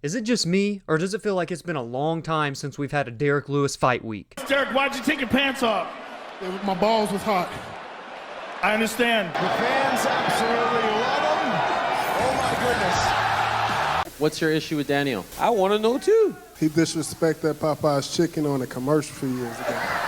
Is it just me, or does it feel like it's been a long time since we've had a Derrick Lewis fight week? Derrick, why'd you take your pants off? My balls was hot. I understand. The fans absolutely love him. Oh my goodness. What's your issue with Daniel? I want to know too. He disrespected Popeye's chicken on a commercial a few years ago.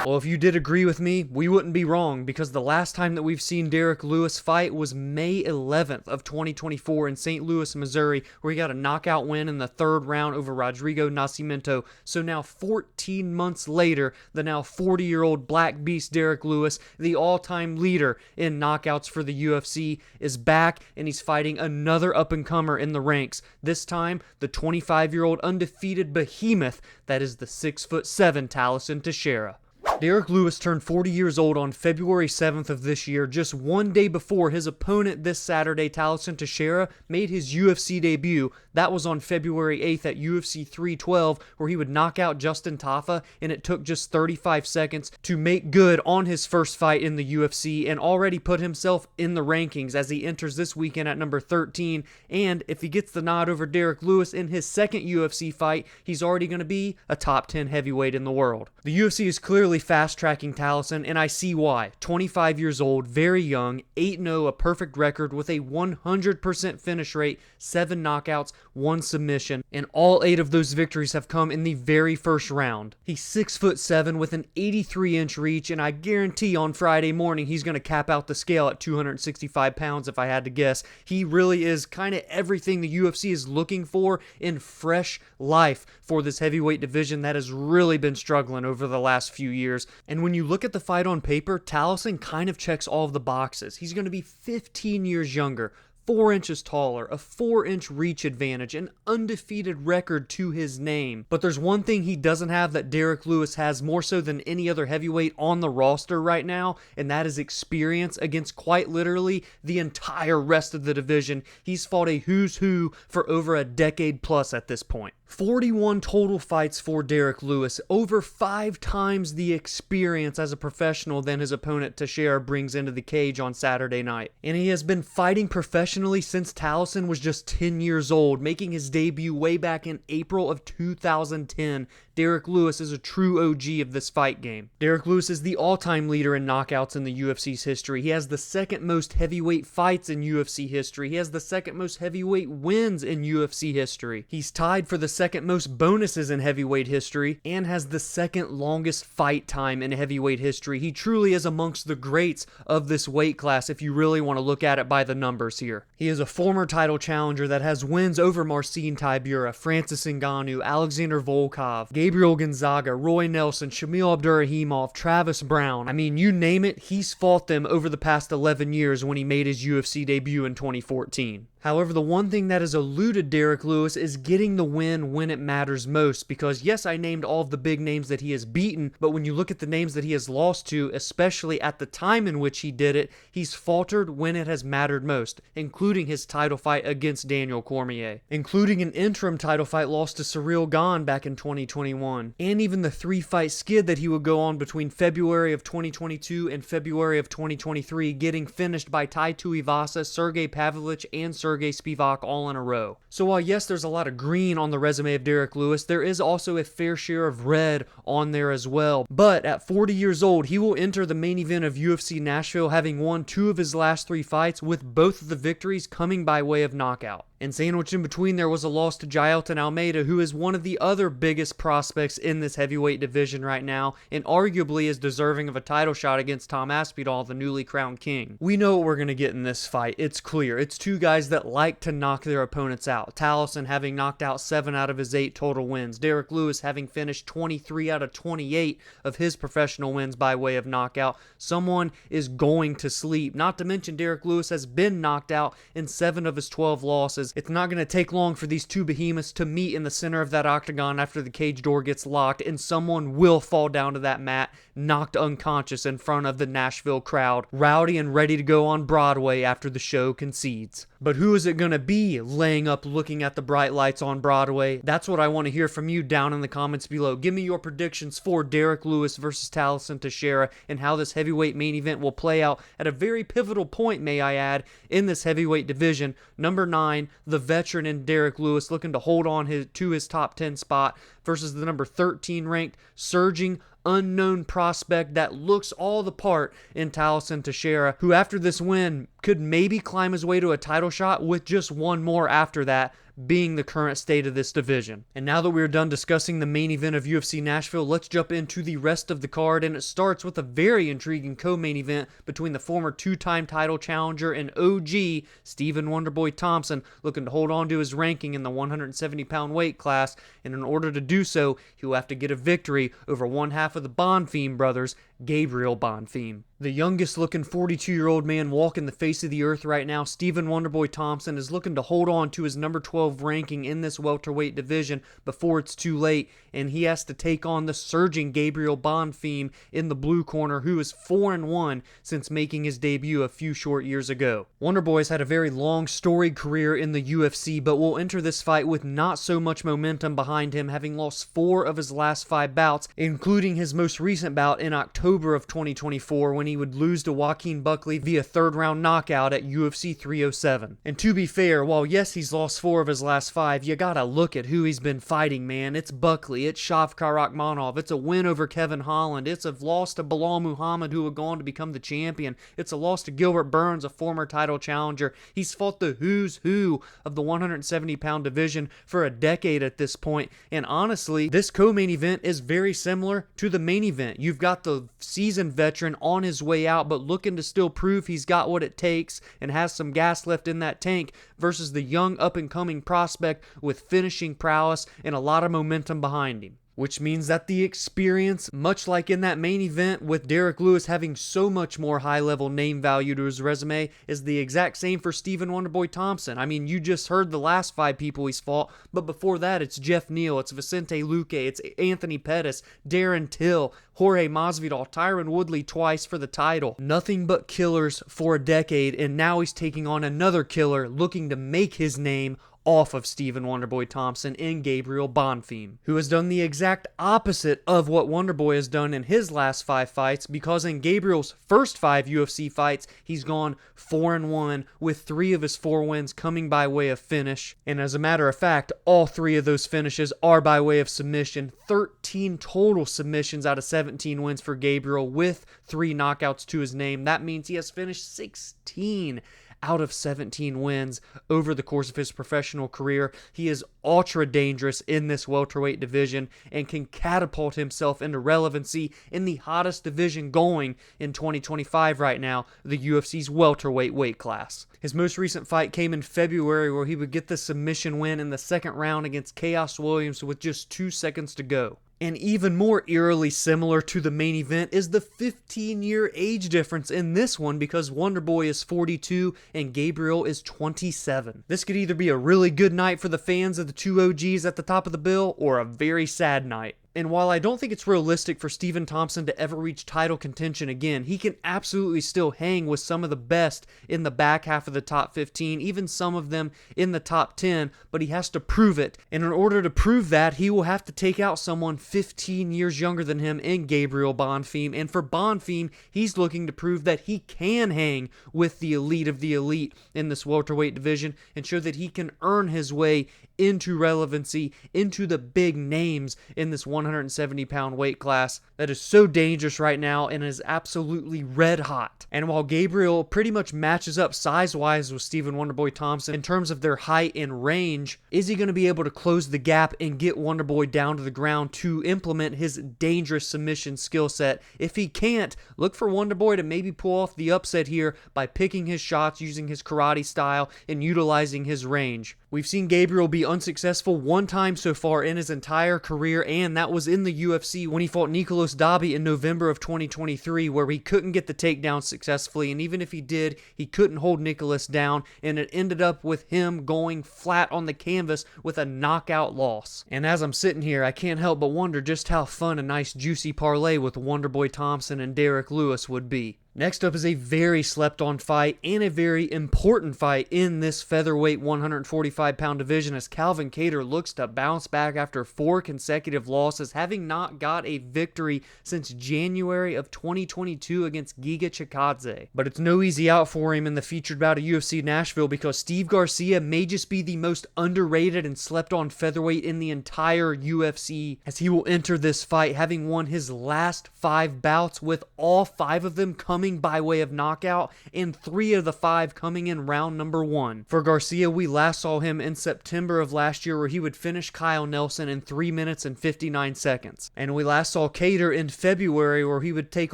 Well, if you did agree with me, we wouldn't be wrong, because the last time that we've seen Derrick Lewis fight was May 11th of 2024 in St. Louis, Missouri, where he got a knockout win in the third round over Rodrigo Nascimento. So now 14 months later, the now 40-year-old Black Beast Derrick Lewis, the all-time leader in knockouts for the UFC, is back, and he's fighting another up-and-comer in the ranks. This time, the 25-year-old undefeated behemoth that is the 6'7" Tallison Teixeira. Derrick Lewis turned 40 years old on February 7th of this year, just one day before his opponent this Saturday, Tallison Teixeira, made his UFC debut. That was on February 8th at UFC 312, where he would knock out Justin Tafa, and it took just 35 seconds to make good on his first fight in the UFC and already put himself in the rankings as he enters this weekend at number 13. And if he gets the nod over Derrick Lewis in his second UFC fight, he's already going to be a top 10 heavyweight in the world. The UFC is clearly fast-tracking Tallison, and I see why. 25 years old, very young, 8-0, a perfect record with a 100% finish rate, 7 knockouts, 1 submission, and all 8 of those victories have come in the very first round. He's 6'7" with an 83-inch reach, and I guarantee on Friday morning he's going to cap out the scale at 265 pounds if I had to guess. He really is kind of everything the UFC is looking for in fresh life for this heavyweight division that has really been struggling over the last few years. And when you look at the fight on paper, Tallison kind of checks all of the boxes. He's going to be 15 years younger, 4 inches taller, a 4-inch reach advantage, an undefeated record to his name. But there's one thing he doesn't have that Derrick Lewis has more so than any other heavyweight on the roster right now, and that is experience against quite literally the entire rest of the division. He's fought a who's who for over a decade plus at this point. 41 total fights for Derrick Lewis, over 5 times the experience as a professional than his opponent Teixeira brings into the cage on Saturday night. And he has been fighting professionally since Tallison was just 10 years old, making his debut way back in April of 2010. Derrick Lewis is a true OG of this fight game. Derrick Lewis is the all-time leader in knockouts in the UFC's history. He has the second most heavyweight fights in UFC history. He has the second most heavyweight wins in UFC history. He's tied for the second most bonuses in heavyweight history and has the second longest fight time in heavyweight history. He truly is amongst the greats of this weight class if you really want to look at it by the numbers here. He is a former title challenger that has wins over Marcin Tybura, Francis Ngannou, Alexander Volkov, Gabriel Gonzaga, Roy Nelson, Shamil Abdurrahimov, Travis Brown. I mean, you name it, he's fought them over the past 11 years when he made his UFC debut in 2014. However, the one thing that has eluded Derrick Lewis is getting the win when it matters most, because yes, I named all of the big names that he has beaten, but when you look at the names that he has lost to, especially at the time in which he did it, he's faltered when it has mattered most, including his title fight against Daniel Cormier, including an interim title fight lost to Ciryl Gane back in 2021, and even the 3-fight skid that he would go on between February of 2022 and February of 2023, getting finished by Tai Tuivasa, Sergey Pavlovich, and Sergey Spivak all in a row. So while yes, there's a lot of green on the resume of Derrick Lewis, there is also a fair share of red on there as well. But at 40 years old, he will enter the main event of UFC Nashville, having won 2 of his last 3 fights, with both of the victories coming by way of knockout. And sandwiched in between there was a loss to Jailton Almeida, who is one of the other biggest prospects in this heavyweight division right now, and arguably is deserving of a title shot against Tom Aspinall, the newly crowned king. We know what we're going to get in this fight. It's clear. It's 2 guys that like to knock their opponents out. Tallison having knocked out 7 out of his 8 total wins. Derrick Lewis having finished 23 out of 28 of his professional wins by way of knockout. Someone is going to sleep. Not to mention Derrick Lewis has been knocked out in 7 of his 12 losses. It's not going to take long for these 2 behemoths to meet in the center of that octagon after the cage door gets locked, and someone will fall down to that mat, knocked unconscious in front of the Nashville crowd, rowdy and ready to go on Broadway after the show concedes. But who is it going to be laying up looking at the bright lights on Broadway? That's what I want to hear from you down in the comments below. Give me your predictions for Derrick Lewis versus Tallison Teixeira and how this heavyweight main event will play out at a very pivotal point, may I add, in this heavyweight division. Number 9, the veteran in Derrick Lewis looking to hold on to his top 10 spot versus the number 13 ranked surging unknown prospect that looks all the part in Tallison Teixeira, who after this win could maybe climb his way to a title shot with just one more after that, being the current state of this division. And now that we're done discussing the main event of UFC Nashville, let's jump into the rest of the card, and it starts with a very intriguing co-main event between the former two-time title challenger and OG Stephen Wonderboy Thompson, looking to hold on to his ranking in the 170-pound weight class, and in order to do so, he will have to get a victory over one half of the Bonfim brothers, Gabriel Bonfim. The youngest looking 42-year-old man walking the face of the earth right now, Stephen Wonderboy Thompson, is looking to hold on to his number 12 ranking in this welterweight division before it's too late, and he has to take on the surging Gabriel Bonfim in the blue corner, who is 4-1 since making his debut a few short years ago. Wonderboy has had a very long, storied career in the UFC, but will enter this fight with not so much momentum behind him, having lost 4 of his last 5 bouts, including his most recent bout in October of 2024 when he would lose to Joaquin Buckley via third-round knockout at UFC 307. And to be fair, while yes, he's lost 4 of his last 5, you gotta look at who he's been fighting, man. It's Buckley, it's Shavkat Rakhmonov, it's a win over Kevin Holland, it's a loss to Bilal Muhammad, who would go on to become the champion, it's a loss to Gilbert Burns, a former title challenger. He's fought the who's who of the 170-pound division for a decade at this point, and honestly, this co-main event is very similar to the main event. You've got the seasoned veteran on his way out, but looking to still prove he's got what it takes and has some gas left in that tank, versus the young up-and-coming prospect with finishing prowess and a lot of momentum behind him. Which means that the experience, much like in that main event with Derrick Lewis having so much more high-level name value to his resume, is the exact same for Stephen Wonderboy Thompson. I mean, you just heard the last 5 people he's fought, but before that, it's Jeff Neal, it's Vicente Luque, it's Anthony Pettis, Darren Till, Jorge Masvidal, Tyron Woodley twice for the title. Nothing but killers for a decade, and now he's taking on another killer looking to make his name off of Stephen Wonderboy Thompson in Gabriel Bonfim, who has done the exact opposite of what Wonderboy has done in his last 5 fights, because in Gabriel's first 5 UFC fights, he's gone 4-1, with 3 of his 4 wins coming by way of finish. And as a matter of fact, all 3 of those finishes are by way of submission. 13 total submissions out of 17 wins for Gabriel, with 3 knockouts to his name. That means he has finished 16 out of 17 wins over the course of his professional career. He is ultra dangerous in this welterweight division and can catapult himself into relevancy in the hottest division going in 2025 right now, the UFC's welterweight weight class. His most recent fight came in February, where he would get the submission win in the second round against Chaos Williams with just 2 seconds to go. And even more eerily similar to the main event is the 15-year age difference in this one, because Wonderboy is 42 and Gabriel is 27. This could either be a really good night for the fans of the 2 OGs at the top of the bill, or a very sad night. And while I don't think it's realistic for Stephen Thompson to ever reach title contention again, he can absolutely still hang with some of the best in the back half of the top 15, even some of them in the top 10, but he has to prove it. And in order to prove that, he will have to take out someone 15 years younger than him in Gabriel Bonfim. And for Bonfim, he's looking to prove that he can hang with the elite of the elite in this welterweight division and show that he can earn his way into relevancy, into the big names in this 170-pound weight class that is so dangerous right now and is absolutely red hot. And while Gabriel pretty much matches up size-wise with Stephen Wonderboy Thompson in terms of their height and range, is he going to be able to close the gap and get Wonderboy down to the ground to implement his dangerous submission skill set? If he can't, look for Wonderboy to maybe pull off the upset here by picking his shots, using his karate style, and utilizing his range. We've seen Gabriel be unsuccessful 1 time so far in his entire career, and that was in the UFC when he fought Nicolas Dabi in November of 2023, where he couldn't get the takedown successfully, and even if he did, he couldn't hold Nicolas down, and it ended up with him going flat on the canvas with a knockout loss. And as I'm sitting here, I can't help but wonder just how fun a nice juicy parlay with Wonderboy Thompson and Derrick Lewis would be. Next up is a very slept-on fight and a very important fight in this featherweight 145-pound division as Calvin Kattar looks to bounce back after 4 consecutive losses, having not got a victory since January of 2022 against Giga Chikadze. But it's no easy out for him in the featured bout of UFC Nashville because Steve Garcia may just be the most underrated and slept-on featherweight in the entire UFC, as he will enter this fight having won his last 5 bouts, with all 5 of them coming by way of knockout and 3 of the 5 coming in round number 1. For Garcia, we last saw him in September of last year where he would finish Kyle Nelson in 3 minutes and 59 seconds. And we last saw Kattar in February where he would take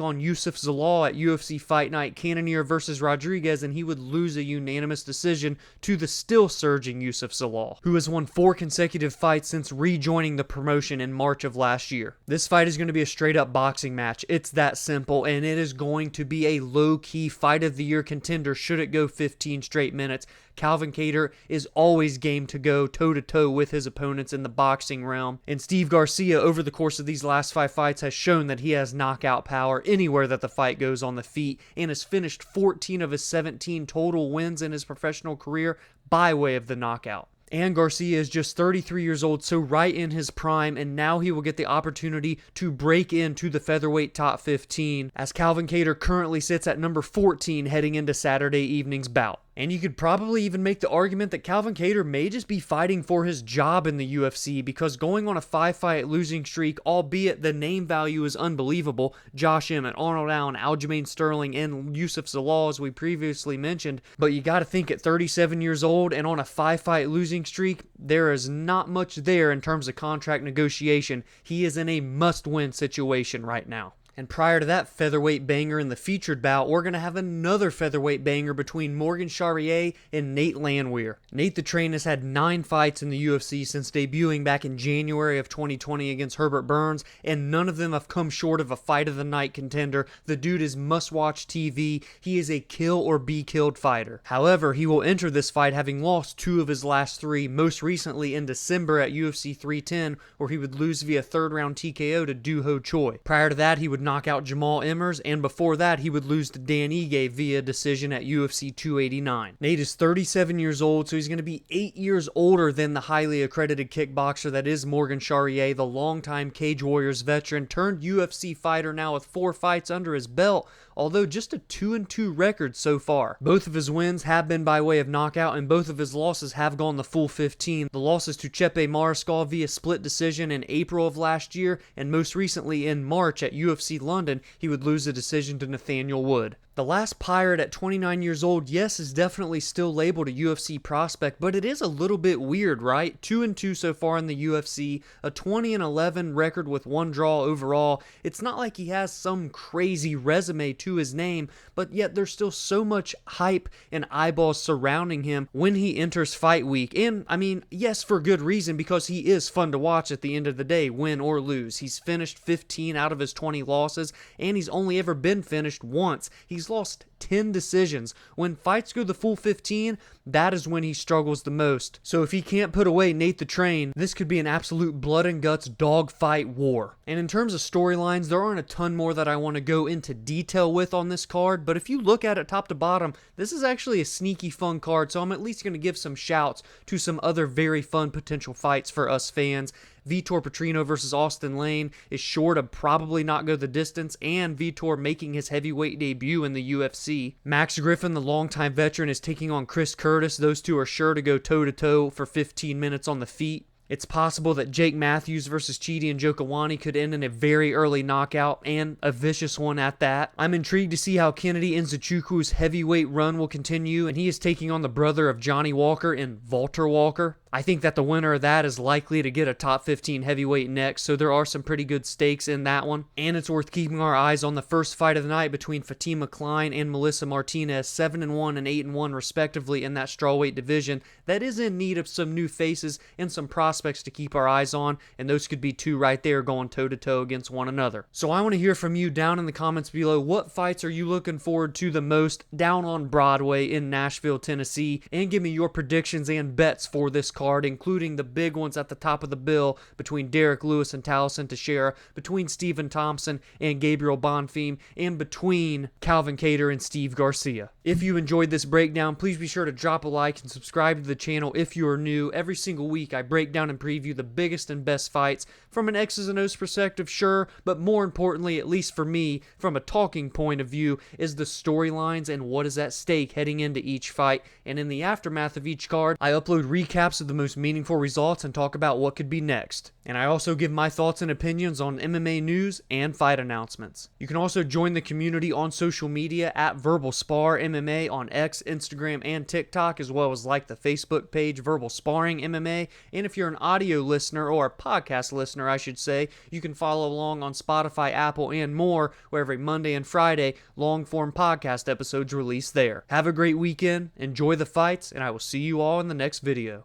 on Yusuf Zalal at UFC Fight Night Cannonier versus Rodriguez, and he would lose a unanimous decision to the still surging Yusuf Zalal, who has won 4 consecutive fights since rejoining the promotion in March of last year. This fight is going to be a straight up boxing match. It's that simple, and it is going to be a low-key fight of the year contender should it go 15 straight minutes. Calvin Kattar is always game to go toe-to-toe with his opponents in the boxing realm, and Steve Garcia over the course of these last 5 fights has shown that he has knockout power anywhere that the fight goes on the feet, and has finished 14 of his 17 total wins in his professional career by way of the knockout. And Garcia is just 33 years old, so right in his prime, and now he will get the opportunity to break into the featherweight top 15, as Calvin Kattar currently sits at number 14 heading into Saturday evening's bout. And you could probably even make the argument that Calvin Kattar may just be fighting for his job in the UFC, because going on a 5-fight losing streak, albeit the name value is unbelievable, Josh Emmett, Arnold Allen, Aljamain Sterling, and Yusuf Zalal as we previously mentioned, but you gotta think at 37 years old and on a 5-fight losing streak, there is not much there in terms of contract negotiation. He is in a must-win situation right now. And prior to that featherweight banger in the featured bout, we're going to have another featherweight banger between Morgan Charriere and Nate Landwehr. Nate the Train has had 9 fights in the UFC since debuting back in January of 2020 against Herbert Burns, and none of them have come short of a fight of the night contender. The dude is must-watch TV. He is a kill or be killed fighter. However, he will enter this fight having lost 2 of his last 3, most recently in December at UFC 310, where he would lose via 3rd round TKO to Doo Ho Choi. Prior to that, he would knock out Jamal Emmers, and before that he would lose to Dan Ige via decision at UFC 289. Nate is 37 years old, so he's going to be 8 years older than the highly accredited kickboxer that is Morgan Charriere, the longtime Cage Warriors veteran turned UFC fighter now with 4 fights under his belt, although just a 2-2 record so far. Both of his wins have been by way of knockout, and both of his losses have gone the full 15. The losses to Chepe Mariscal via split decision in April of last year, and most recently in March at UFC London, he would lose a decision to Nathaniel Wood. The last Pirate at 29 years old, yes, is definitely still labeled a UFC prospect, but it is a little bit weird, right? 2-2 so far in the UFC, a 20-11 record with 1 draw overall. It's not like he has some crazy resume to his name, but yet there's still so much hype and eyeballs surrounding him when he enters fight week. And, I mean, yes, for good reason, because he is fun to watch at the end of the day, win or lose. He's finished 15 out of his 20 losses, and he's only ever been finished once. He's lost 10 decisions. When fights go the full 15, that is when he struggles the most. So if he can't put away Nate the Train, this could be an absolute blood and guts dogfight war. And in terms of storylines, there aren't a ton more that I want to go into detail with on this card, but if you look at it top to bottom, this is actually a sneaky fun card, so I'm at least going to give some shouts to some other very fun potential fights for us fans. Vitor Petrino versus Austin Lane is sure to probably not go the distance, and Vitor making his heavyweight debut in the UFC. Max Griffin, the longtime veteran, is taking on Chris Curtis. Those two are sure to go toe-to-toe for 15 minutes on the feet. It's possible that Jake Matthews versus Chidi Njokuani could end in a very early knockout, and a vicious one at that. I'm intrigued to see how Kennedy Nzechukwu's heavyweight run will continue, and he is taking on the brother of Johnny Walker in Walter Walker. I think that the winner of that is likely to get a top 15 heavyweight next, so there are some pretty good stakes in that one. And it's worth keeping our eyes on the first fight of the night between Fatima Klein and Melissa Martinez, 7-1 and 8-1 respectively in that strawweight division. That is in need of some new faces and some prospects to keep our eyes on, and those could be 2 right there going toe-to-toe against one another. So I want to hear from you down in the comments below. What fights are you looking forward to the most down on Broadway in Nashville, Tennessee? And give me your predictions and bets for this card card, including the big ones at the top of the bill between Derrick Lewis and Tallison Teixeira, between Stephen Thompson and Gabriel Bonfim, and between Calvin Kattar and Steve Garcia. If you enjoyed this breakdown, please be sure to drop a like and subscribe to the channel if you are new. Every single week I break down and preview the biggest and best fights from an X's and O's perspective, sure, but more importantly, at least for me, from a talking point of view, is the storylines and what is at stake heading into each fight. And in the aftermath of each card, I upload recaps of the most meaningful results and talk about what could be next. And I also give my thoughts and opinions on MMA news and fight announcements. You can also join the community on social media at Verbal Spar MMA on X, Instagram, and TikTok, as well as like the Facebook page Verbal Sparring MMA. And if you're an audio listener, or a podcast listener, I should say, you can follow along on Spotify, Apple, and more, where every Monday and Friday, long-form podcast episodes release there. Have a great weekend, enjoy the fights, and I will see you all in the next video.